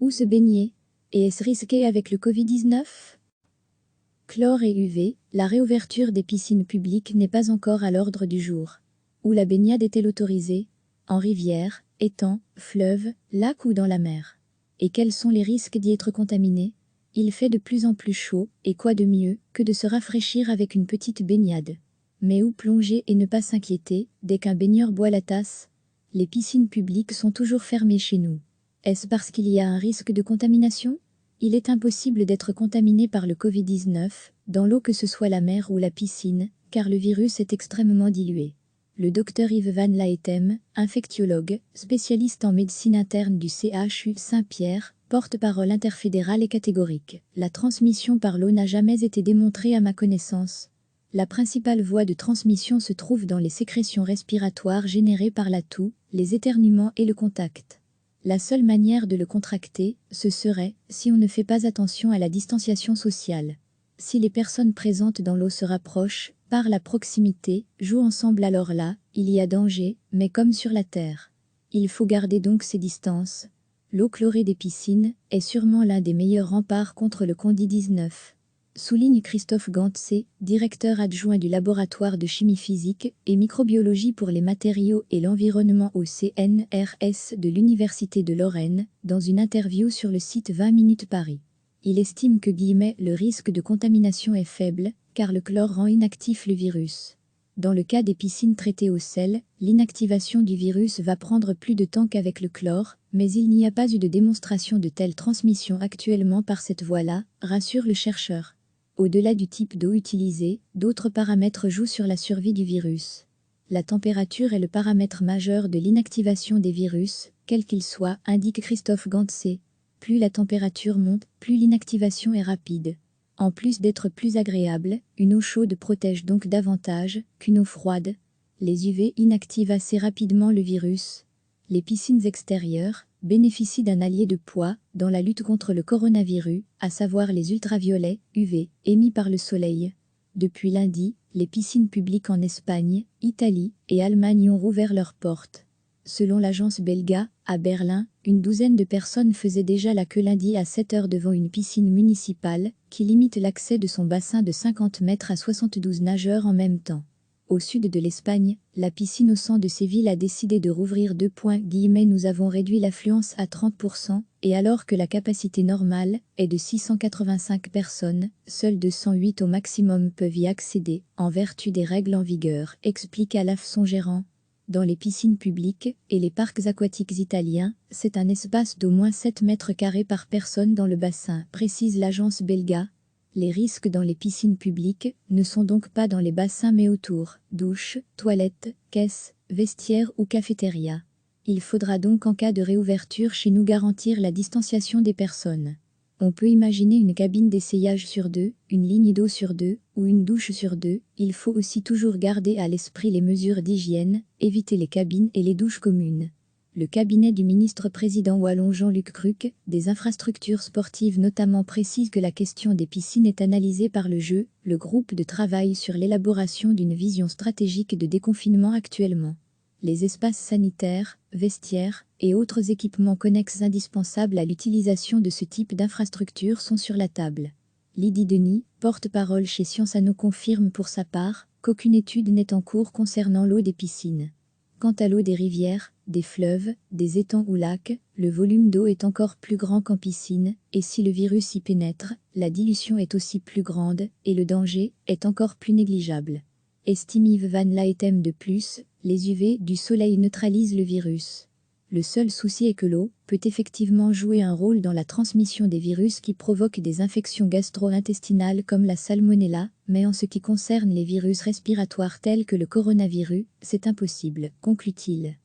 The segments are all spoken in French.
Où se baigner? Et est-ce risqué avec le Covid-19? Chlore et UV, la réouverture des piscines publiques n'est pas encore à l'ordre du jour. Où la baignade est-elle autorisée? En rivière, étang, fleuve, lac ou dans la mer? Et quels sont les risques d'y être contaminé? Il fait de plus en plus chaud, et quoi de mieux que de se rafraîchir avec une petite baignade? Mais où plonger et ne pas s'inquiéter dès qu'un baigneur boit la tasse? Les piscines publiques sont toujours fermées chez nous. Est-ce parce qu'il y a un risque de contamination? Il est impossible d'être contaminé par le Covid-19 dans l'eau, que ce soit la mer ou la piscine, car le virus est extrêmement dilué. Le docteur Yves Van Laetem, infectiologue, spécialiste en médecine interne du CHU Saint-Pierre, porte-parole interfédérale, est catégorique. La transmission par l'eau n'a jamais été démontrée à ma connaissance. La principale voie de transmission se trouve dans les sécrétions respiratoires générées par la toux, les éternuements et le contact. La seule manière de le contracter, ce serait si on ne fait pas attention à la distanciation sociale. Si les personnes présentes dans l'eau se rapprochent, par la proximité, jouent ensemble, alors là, il y a danger, mais comme sur la terre. Il faut garder donc ces distances. L'eau chlorée des piscines est sûrement l'un des meilleurs remparts contre le Covid-19. Souligne Christophe Gantse, directeur adjoint du laboratoire de chimie physique et microbiologie pour les matériaux et l'environnement au CNRS de l'Université de Lorraine, dans une interview sur le site 20 minutes Paris. Il estime que le risque de contamination est faible, car le chlore rend inactif le virus. Dans le cas des piscines traitées au sel, l'inactivation du virus va prendre plus de temps qu'avec le chlore, mais il n'y a pas eu de démonstration de telle transmission actuellement par cette voie-là, rassure le chercheur. Au-delà du type d'eau utilisée, d'autres paramètres jouent sur la survie du virus. La température est le paramètre majeur de l'inactivation des virus, quel qu'il soit, indique Christophe Gantse. Plus la température monte, plus l'inactivation est rapide. En plus d'être plus agréable, une eau chaude protège donc davantage qu'une eau froide. Les UV inactivent assez rapidement le virus. Les piscines extérieures bénéficient d'un allié de poids dans la lutte contre le coronavirus, à savoir les ultraviolets UV émis par le soleil. Depuis lundi, les piscines publiques en Espagne, Italie et Allemagne ont rouvert leurs portes. Selon l'agence Belga, à Berlin, une douzaine de personnes faisaient déjà la queue lundi à 7 heures devant une piscine municipale qui limite l'accès de son bassin de 50 mètres à 72 nageurs en même temps. Au sud de l'Espagne, la piscine au centre de Séville a décidé de rouvrir . Nous avons réduit l'affluence à 30%, et alors que la capacité normale est de 685 personnes, seuls 208 au maximum peuvent y accéder, en vertu des règles en vigueur, explique Alaf, son gérant. Dans les piscines publiques et les parcs aquatiques italiens, c'est un espace d'au moins 7 mètres carrés par personne dans le bassin, précise l'agence Belga. Les risques dans les piscines publiques ne sont donc pas dans les bassins mais autour, douches, toilettes, caisses, vestiaires ou cafétéria. Il faudra donc en cas de réouverture chez nous garantir la distanciation des personnes. On peut imaginer une cabine d'essayage sur 2, une ligne d'eau sur 2 ou une douche sur 2. Il faut aussi toujours garder à l'esprit les mesures d'hygiène, éviter les cabines et les douches communes. Le cabinet du ministre-président wallon Jean-Luc Cruc, des infrastructures sportives notamment, précise que la question des piscines est analysée par le groupe de travail sur l'élaboration d'une vision stratégique de déconfinement actuellement. Les espaces sanitaires, vestiaires et autres équipements connexes indispensables à l'utilisation de ce type d'infrastructure sont sur la table. Lydie Denis, porte-parole chez Science Anno, confirme pour sa part qu'aucune étude n'est en cours concernant l'eau des piscines. Quant à l'eau des rivières, des fleuves, des étangs ou lacs, le volume d'eau est encore plus grand qu'en piscine, et si le virus y pénètre, la dilution est aussi plus grande, et le danger est encore plus négligeable. Estime Yves Van Laetem. De plus, les UV du soleil neutralisent le virus. Le seul souci est que l'eau peut effectivement jouer un rôle dans la transmission des virus qui provoquent des infections gastro-intestinales comme la salmonella, mais en ce qui concerne les virus respiratoires tels que le coronavirus, c'est impossible, conclut-il.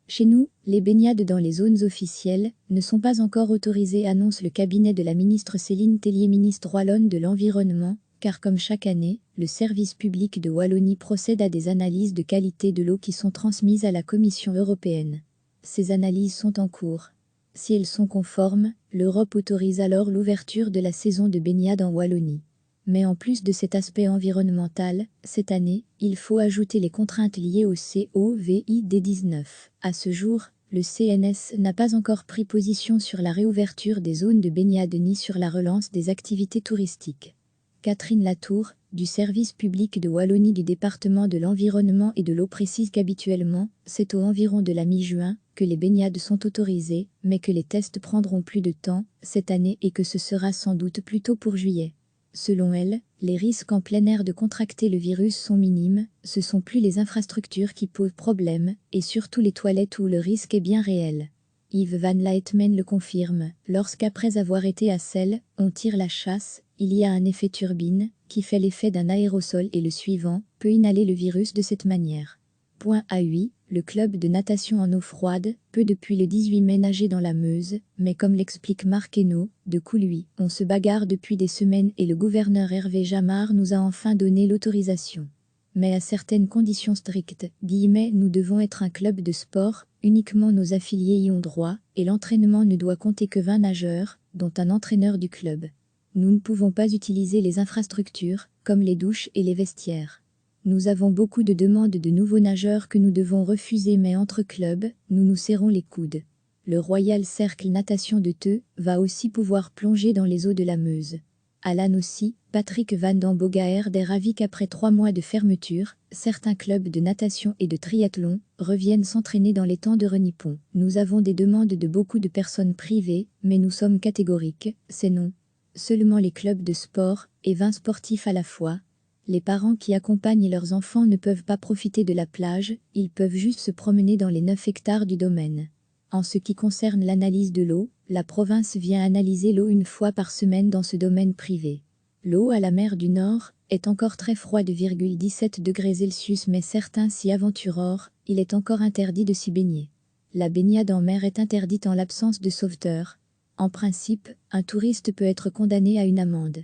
Chez nous, les baignades dans les zones officielles ne sont pas encore autorisées, annonce le cabinet de la ministre Céline Tellier, ministre wallonne de l'Environnement, car comme chaque année, le service public de Wallonie procède à des analyses de qualité de l'eau qui sont transmises à la Commission européenne. Ces analyses sont en cours. Si elles sont conformes, l'Europe autorise alors l'ouverture de la saison de baignade en Wallonie. Mais en plus de cet aspect environnemental, cette année, il faut ajouter les contraintes liées au Covid-19. À ce jour, Le CNS n'a pas encore pris position sur la réouverture des zones de baignade ni sur la relance des activités touristiques. Catherine Latour, du service public de Wallonie du département de l'environnement et de l'eau précise qu'habituellement, c'est aux environs de la mi-juin que les baignades sont autorisées, mais que les tests prendront plus de temps cette année et que ce sera sans doute plus tôt pour juillet. Selon elle, les risques en plein air de contracter le virus sont minimes, ce sont plus les infrastructures qui posent problème, et surtout les toilettes où le risque est bien réel. Yves Van Laetmen le confirme, lorsqu'après avoir été à Celle, on tire la chasse, il y a un effet turbine, qui fait l'effet d'un aérosol et le suivant peut inhaler le virus de cette manière. Point à lui, le club de natation en eau froide peut depuis le 18 mai nager dans la Meuse, mais comme l'explique Marc Hainaut, de Couluy, on se bagarre depuis des semaines et le gouverneur Hervé Jamard nous a enfin donné l'autorisation. Mais à certaines conditions strictes, nous devons être un club de sport, uniquement nos affiliés y ont droit, et l'entraînement ne doit compter que 20 nageurs, dont un entraîneur du club. Nous ne pouvons pas utiliser les infrastructures, comme les douches et les vestiaires. Nous avons beaucoup de demandes de nouveaux nageurs que nous devons refuser mais entre clubs, nous nous serrons les coudes. Le Royal Cercle Natation de Theux va aussi pouvoir plonger dans les eaux de la Meuse. Alan aussi, Patrick Van den Bogaert est ravi qu'après 3 mois de fermeture, certains clubs de natation et de triathlon reviennent s'entraîner dans les temps de Renipon. Nous avons des demandes de beaucoup de personnes privées, mais nous sommes catégoriques, c'est non. Seulement les clubs de sport, et 20 sportifs à la fois. Les parents qui accompagnent leurs enfants ne peuvent pas profiter de la plage, ils peuvent juste se promener dans les 9 hectares du domaine. En ce qui concerne l'analyse de l'eau, la province vient analyser l'eau 1 fois par semaine dans ce domaine privé. L'eau à la mer du Nord est encore très froide, 17 degrés Celsius, mais certains s'y aventurent, il est encore interdit de s'y baigner. La baignade en mer est interdite en l'absence de sauveteur. En principe, un touriste peut être condamné à une amende.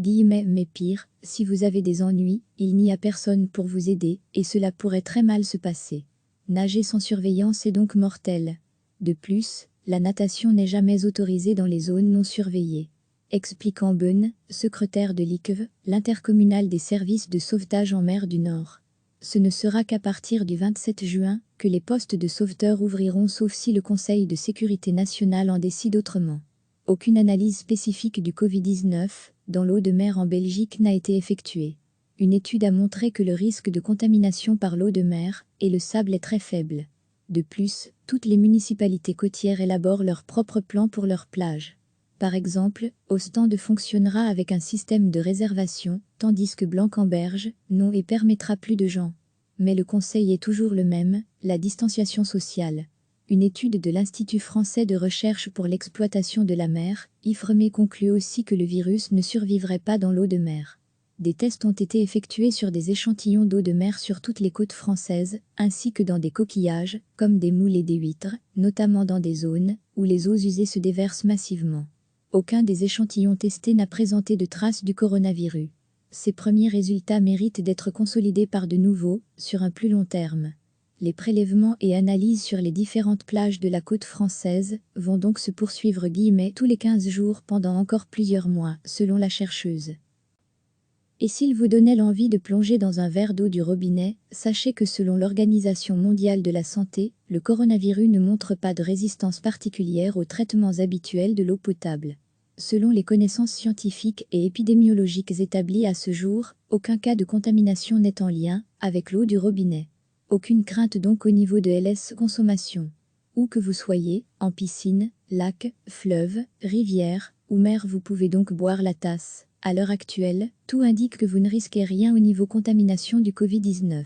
Mais pire, si vous avez des ennuis, il n'y a personne pour vous aider, et cela pourrait très mal se passer. Nager sans surveillance est donc mortel. De plus, la natation n'est jamais autorisée dans les zones non surveillées. Explique Amben, secrétaire de l'ICV, l'intercommunal des services de sauvetage en mer du Nord. Ce ne sera qu'à partir du 27 juin que les postes de sauveteurs ouvriront, sauf si le Conseil de sécurité nationale en décide autrement. Aucune analyse spécifique du Covid-19 dans l'eau de mer en Belgique n'a été effectuée. Une étude a montré que le risque de contamination par l'eau de mer et le sable est très faible. De plus, toutes les municipalités côtières élaborent leur propre plan pour leurs plages. Par exemple, Ostende fonctionnera avec un système de réservation, tandis que Blanc-en-Berge, non, et permettra plus de gens. Mais le conseil est toujours le même, la distanciation sociale. Une étude de l'Institut français de recherche pour l'exploitation de la mer, IFREME, conclut aussi que le virus ne survivrait pas dans l'eau de mer. Des tests ont été effectués sur des échantillons d'eau de mer sur toutes les côtes françaises, ainsi que dans des coquillages, comme des moules et des huîtres, notamment dans des zones où les eaux usées se déversent massivement. Aucun des échantillons testés n'a présenté de traces du coronavirus. Ces premiers résultats méritent d'être consolidés par de nouveaux, sur un plus long terme. Les prélèvements et analyses sur les différentes plages de la côte française vont donc se poursuivre tous les 15 jours pendant encore plusieurs mois, selon la chercheuse. Et s'il vous donnait l'envie de plonger dans un verre d'eau du robinet, sachez que selon l'Organisation mondiale de la santé, le coronavirus ne montre pas de résistance particulière aux traitements habituels de l'eau potable. Selon les connaissances scientifiques et épidémiologiques établies à ce jour, aucun cas de contamination n'est en lien avec l'eau du robinet. Aucune crainte donc au niveau de LS consommation. Où que vous soyez, en piscine, lac, fleuve, rivière ou mer, vous pouvez donc boire la tasse. À l'heure actuelle, tout indique que vous ne risquez rien au niveau contamination du Covid-19.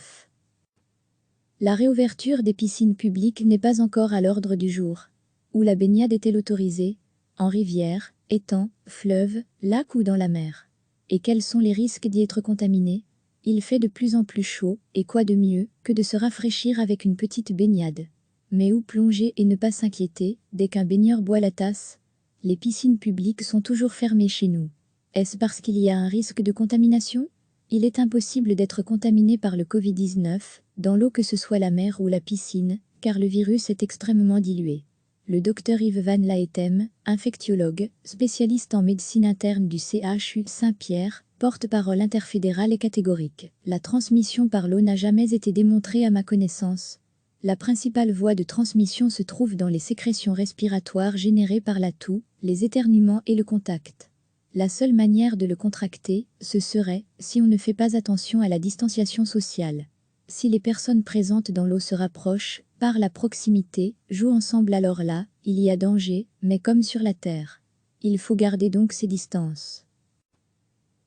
La réouverture des piscines publiques n'est pas encore à l'ordre du jour. Où la baignade est-elle autorisée? En rivière, étang, fleuve, lac ou dans la mer? Et quels sont les risques d'y être contaminé? Il fait de plus en plus chaud, et quoi de mieux que de se rafraîchir avec une petite baignade? Mais où plonger et ne pas s'inquiéter dès qu'un baigneur boit la tasse? Les piscines publiques sont toujours fermées chez nous. Est-ce parce qu'il y a un risque de contamination? Il est impossible d'être contaminé par le Covid-19 dans l'eau, que ce soit la mer ou la piscine, car le virus est extrêmement dilué. Le docteur Yves Van Laetmen, infectiologue, spécialiste en médecine interne du CHU Saint-Pierre, porte-parole interfédérale, est catégorique. La transmission par l'eau n'a jamais été démontrée à ma connaissance. La principale voie de transmission se trouve dans les sécrétions respiratoires générées par la toux, les éternuements et le contact. La seule manière de le contracter, ce serait, si on ne fait pas attention à la distanciation sociale. Si les personnes présentes dans l'eau se rapprochent, parlent à proximité, jouent ensemble, alors là, il y a danger, mais comme sur la Terre. Il faut garder donc ces distances.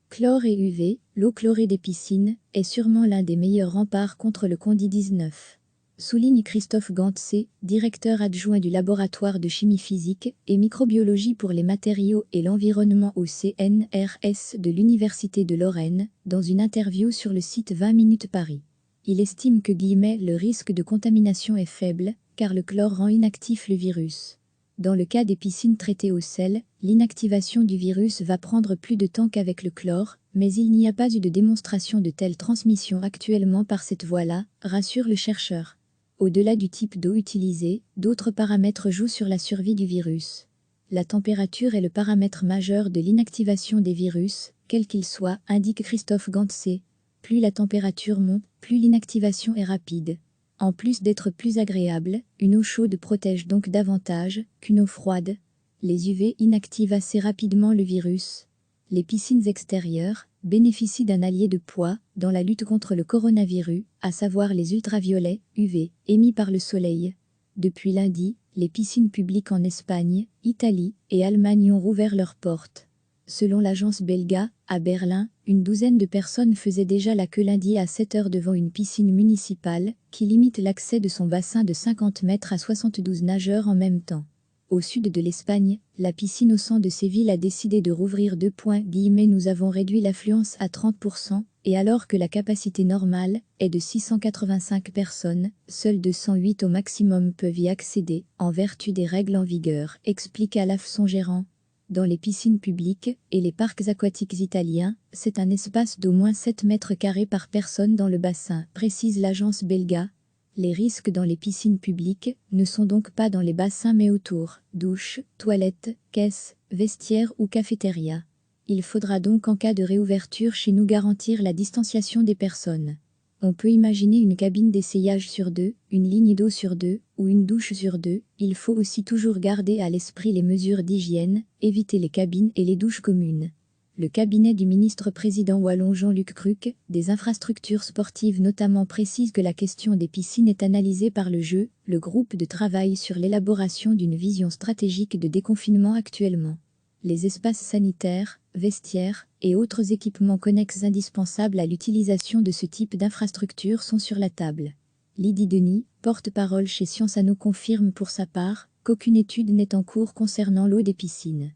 Chlore et UV, l'eau chlorée des piscines, est sûrement l'un des meilleurs remparts contre le Covid-19. Souligne Christophe Gantse, directeur adjoint du laboratoire de chimie physique et microbiologie pour les matériaux et l'environnement au CNRS de l'Université de Lorraine, dans une interview sur le site 20 minutes Paris. Il estime que le risque de contamination est faible, car le chlore rend inactif le virus. Dans le cas des piscines traitées au sel, l'inactivation du virus va prendre plus de temps qu'avec le chlore, mais il n'y a pas eu de démonstration de telle transmission actuellement par cette voie-là, rassure le chercheur. Au-delà du type d'eau utilisée, d'autres paramètres jouent sur la survie du virus. La température est le paramètre majeur de l'inactivation des virus, quel qu'il soit, indique Christophe Gantse. Plus la température monte, plus l'inactivation est rapide. En plus d'être plus agréable, une eau chaude protège donc davantage qu'une eau froide. Les UV inactivent assez rapidement le virus. Les piscines extérieures bénéficient d'un allié de poids dans la lutte contre le coronavirus, à savoir les ultraviolets, UV, émis par le soleil. Depuis lundi, les piscines publiques en Espagne, Italie et Allemagne ont rouvert leurs portes. Selon l'agence Belga, à Berlin, une douzaine de personnes faisaient déjà la queue lundi à 7 heures devant une piscine municipale, qui limite l'accès de son bassin de 50 mètres à 72 nageurs en même temps. Au sud de l'Espagne, la piscine au centre de Séville a décidé de rouvrir . Nous avons réduit l'affluence à 30%, et alors que la capacité normale est de 685 personnes, seules 208 au maximum peuvent y accéder, en vertu des règles en vigueur, explique Alaf son gérant. Dans les piscines publiques et les parcs aquatiques italiens, c'est un espace d'au moins 7 mètres carrés par personne dans le bassin, précise l'agence Belga. Les risques dans les piscines publiques ne sont donc pas dans les bassins mais autour, douches, toilettes, caisses, vestiaires ou cafétéria. Il faudra donc en cas de réouverture chez nous garantir la distanciation des personnes. On peut imaginer une cabine d'essayage sur 2, une ligne d'eau sur 2 ou une douche sur 2. Il faut aussi toujours garder à l'esprit les mesures d'hygiène, éviter les cabines et les douches communes. Le cabinet du ministre-président wallon Jean-Luc Cruc, des infrastructures sportives notamment, précise que la question des piscines est analysée par le groupe de travail sur l'élaboration d'une vision stratégique de déconfinement actuellement. Les espaces sanitaires, vestiaires et autres équipements connexes indispensables à l'utilisation de ce type d'infrastructure sont sur la table. Lydie Denis, porte-parole chez Science Anno, confirme pour sa part qu'aucune étude n'est en cours concernant l'eau des piscines.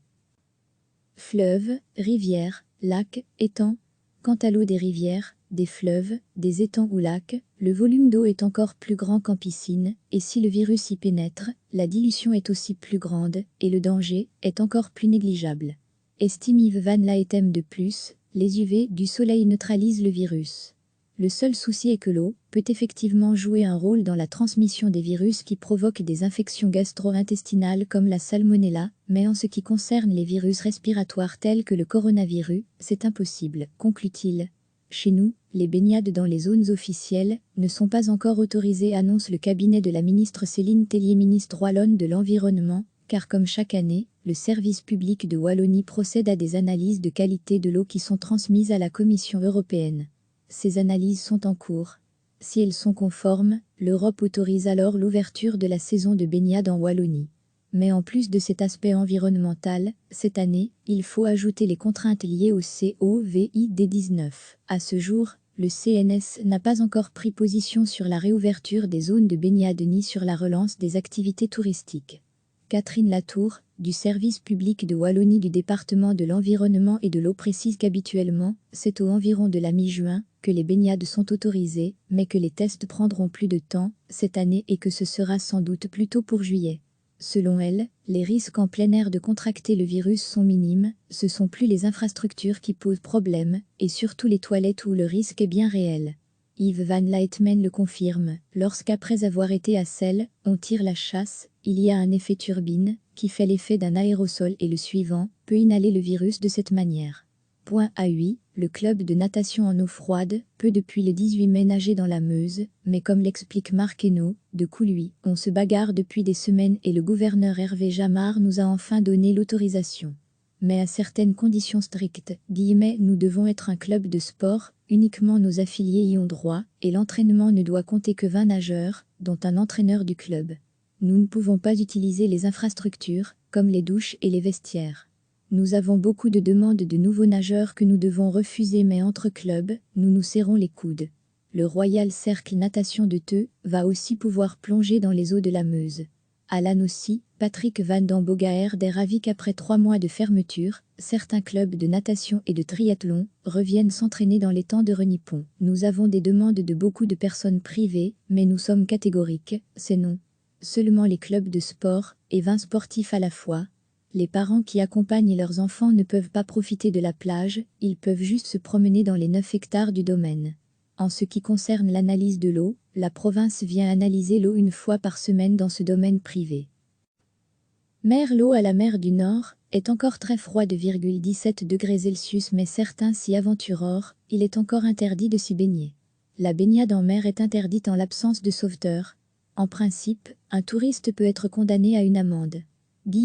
Fleuves, rivières, lacs, étangs. Quant à l'eau des rivières, des fleuves, des étangs ou lacs, le volume d'eau est encore plus grand qu'en piscine, et si le virus y pénètre, la dilution est aussi plus grande, et le danger est encore plus négligeable. Estime Yves Van Laetem. De plus, les UV du soleil neutralisent le virus. Le seul souci est que l'eau peut effectivement jouer un rôle dans la transmission des virus qui provoquent des infections gastro-intestinales comme la salmonella, mais en ce qui concerne les virus respiratoires tels que le coronavirus, c'est impossible, conclut-il. Chez nous, les baignades dans les zones officielles ne sont pas encore autorisées, annonce le cabinet de la ministre Céline Tellier, ministre wallonne de l'Environnement, car comme chaque année, le service public de Wallonie procède à des analyses de qualité de l'eau qui sont transmises à la Commission européenne. Ces analyses sont en cours. Si elles sont conformes, l'Europe autorise alors l'ouverture de la saison de baignade en Wallonie. Mais en plus de cet aspect environnemental, cette année, il faut ajouter les contraintes liées au Covid-19. À ce jour, le CNS n'a pas encore pris position sur la réouverture des zones de baignade ni sur la relance des activités touristiques. Catherine Latour, du service public de Wallonie du département de l'environnement et de l'eau, précise qu'habituellement, c'est aux environs de la mi-juin que les baignades sont autorisées, mais que les tests prendront plus de temps cette année et que ce sera sans doute plutôt pour juillet. Selon elle, les risques en plein air de contracter le virus sont minimes, ce sont plus les infrastructures qui posent problème, et surtout les toilettes où le risque est bien réel. Yves Van Laetem le confirme, lorsqu'après avoir été à sel, on tire la chasse, il y a un effet turbine, qui fait l'effet d'un aérosol et le suivant peut inhaler le virus de cette manière. Point à lui, Le club de natation en eau froide peut depuis le 18 mai nager dans la Meuse, mais comme l'explique Marc Hainaut, de Couluy, on se bagarre depuis des semaines et le gouverneur Hervé Jamard nous a enfin donné l'autorisation. Mais à certaines conditions strictes, nous devons être un club de sport, uniquement nos affiliés y ont droit, et l'entraînement ne doit compter que 20 nageurs, dont un entraîneur du club. Nous ne pouvons pas utiliser les infrastructures, comme les douches et les vestiaires. Nous avons beaucoup de demandes de nouveaux nageurs que nous devons refuser, mais entre clubs, nous nous serrons les coudes. Le Royal Cercle Natation de Theux va aussi pouvoir plonger dans les eaux de la Meuse. À Lannes aussi, Patrick Van den Boogaard est ravi qu'après 3 mois de fermeture, certains clubs de natation et de triathlon reviennent s'entraîner dans les temps de Renippon. Nous avons des demandes de beaucoup de personnes privées, mais nous sommes catégoriques, c'est non. Seulement les clubs de sport, et 20 sportifs à la fois. Les parents qui accompagnent leurs enfants ne peuvent pas profiter de la plage, ils peuvent juste se promener dans les 9 hectares du domaine. En ce qui concerne l'analyse de l'eau, la province vient analyser l'eau 1 fois par semaine dans ce domaine privé. L'eau à la mer du Nord est encore très froide, 17 degrés Celsius, mais certains s'y aventurent, il est encore interdit de s'y baigner. La baignade en mer est interdite en l'absence de sauveteur. En principe, un touriste peut être condamné à une amende.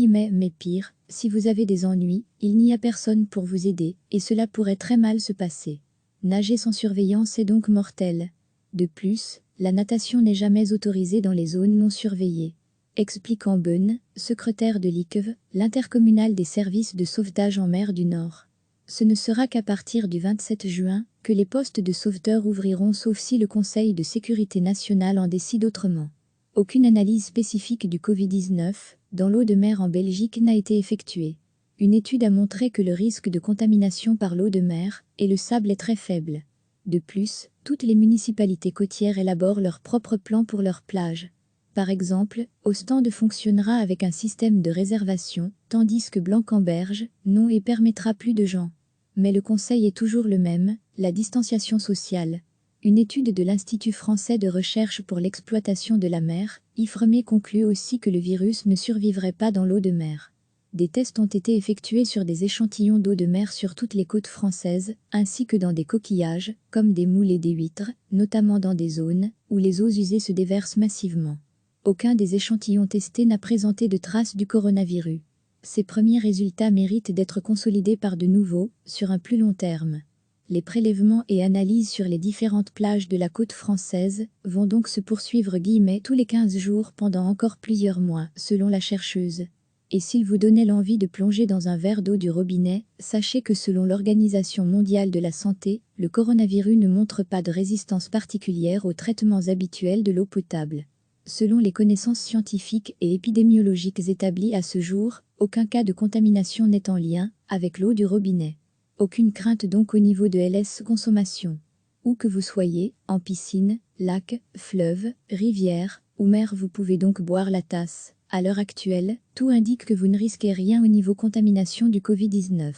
Mais pire, si vous avez des ennuis, il n'y a personne pour vous aider, et cela pourrait très mal se passer. Nager sans surveillance est donc mortel. De plus, la natation n'est jamais autorisée dans les zones non surveillées. Explique en Bonne, secrétaire de l'ICV, l'intercommunal des services de sauvetage en mer du Nord. Ce ne sera qu'à partir du 27 juin que les postes de sauveteurs ouvriront, sauf si le Conseil de sécurité nationale en décide autrement. Aucune analyse spécifique du Covid-19 dans l'eau de mer en Belgique n'a été effectuée. Une étude a montré que le risque de contamination par l'eau de mer et le sable est très faible. De plus, toutes les municipalités côtières élaborent leur propre plan pour leurs plages. Par exemple, Ostende fonctionnera avec un système de réservation, tandis que Blanc-en-Berge, non, et permettra plus de gens. Mais le conseil est toujours le même, la distanciation sociale. Une étude de l'Institut français de recherche pour l'exploitation de la mer, IFREME, conclut aussi que le virus ne survivrait pas dans l'eau de mer. Des tests ont été effectués sur des échantillons d'eau de mer sur toutes les côtes françaises, ainsi que dans des coquillages, comme des moules et des huîtres, notamment dans des zones où les eaux usées se déversent massivement. Aucun des échantillons testés n'a présenté de traces du coronavirus. Ces premiers résultats méritent d'être consolidés par de nouveaux, sur un plus long terme. Les prélèvements et analyses sur les différentes plages de la côte française vont donc se poursuivre tous les 15 jours pendant encore plusieurs mois, selon la chercheuse. Et s'il vous donnait l'envie de plonger dans un verre d'eau du robinet, sachez que selon l'Organisation mondiale de la santé, le coronavirus ne montre pas de résistance particulière aux traitements habituels de l'eau potable. Selon les connaissances scientifiques et épidémiologiques établies à ce jour, aucun cas de contamination n'est en lien avec l'eau du robinet. Aucune crainte donc au niveau de LS consommation. Où que vous soyez, en piscine, lac, fleuve, rivière ou mer, vous pouvez donc boire la tasse. À l'heure actuelle, tout indique que vous ne risquez rien au niveau contamination du Covid-19.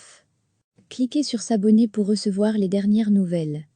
Cliquez sur s'abonner pour recevoir les dernières nouvelles.